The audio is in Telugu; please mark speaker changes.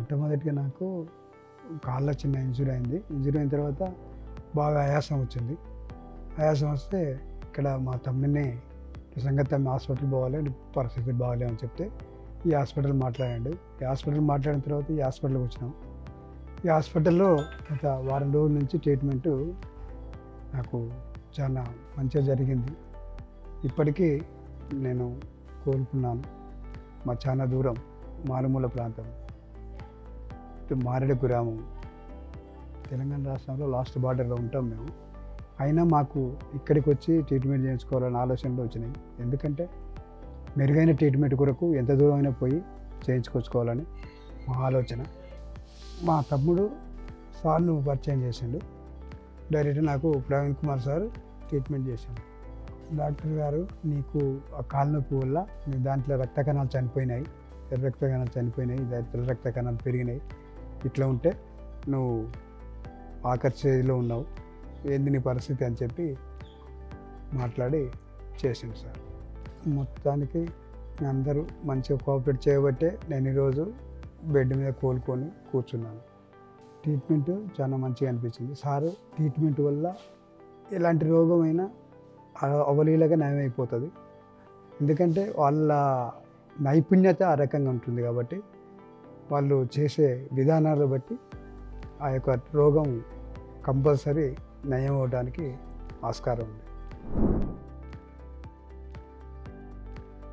Speaker 1: మొట్టమొదటిగా నాకు కాళ్ళ చిన్న ఇంజురీ అయింది. ఇంజురీ అయిన తర్వాత బాగా ఆయాసం వచ్చింది. ఆయాసం వస్తే ఇక్కడ మా తమ్ముడిని సంగతి తమ్మి హాస్పిటల్ పోవాలి, పరిస్థితి బాగాలే అని చెప్తే ఈ హాస్పిటల్ మాట్లాడాడు. ఈ హాస్పిటల్ మాట్లాడిన తర్వాత ఈ హాస్పిటల్కి వచ్చినాం. ఈ హాస్పిటల్లో గత వారం రోజుల నుంచి ట్రీట్మెంటు నాకు చాలా మంచిగా జరిగింది. ఇప్పటికీ నేను కోలుకున్నాను. మా చాలా దూరం మారుమూల ప్రాంతం మారేడు గ్రామం తెలంగాణ రాష్ట్రంలో లాస్ట్ బార్డర్లో ఉంటాం మేము. అయినా మాకు ఇక్కడికి వచ్చి ట్రీట్మెంట్ చేయించుకోవాలనే ఆలోచనలు వచ్చినాయి. ఎందుకంటే మెరుగైన ట్రీట్మెంట్ కొరకు ఎంత దూరం అయినా పోయి చేయించుకొచ్చుకోవాలని మా ఆలోచన. మా తమ్ముడు సార్ను పరిచయం చేసిండు. డైరెక్ట్ నాకు ప్రవీణ్ కుమార్ సార్ ట్రీట్మెంట్ చేశాడు. డాక్టర్ గారు, నీకు ఆ కాలు నొప్పి వల్ల నీ దాంట్లో రక్త కణాలు చనిపోయినాయి, ఎర్ర రక్త కణాలు చనిపోయినాయి, తెల్ల రక్త కణాలు పెరిగినాయి, ఇట్లా ఉంటే నువ్వు ఆఖరి స్టేజ్లో ఉన్నావు, ఏంది నీ పరిస్థితి అని చెప్పి మాట్లాడి చేసిండు సార్. మొత్తానికి అందరూ మంచిగా కోఆపరేట్ చేయబట్టే నేను ఈరోజు బెడ్ మీద కోలుకొని కూర్చున్నాను. ట్రీట్మెంట్ చాలా మంచిగా అనిపించింది. సారు ట్రీట్మెంట్ వల్ల ఎలాంటి రోగమైనా అవలీలగా నయమైపోతుంది. ఎందుకంటే వాళ్ళ నైపుణ్యత ఆ రకంగా ఉంటుంది కాబట్టి వాళ్ళు చేసే విధానాలు బట్టి ఆ యొక్క రోగం కంపల్సరీ నయం అవ్వడానికి ఆస్కారం ఉంది.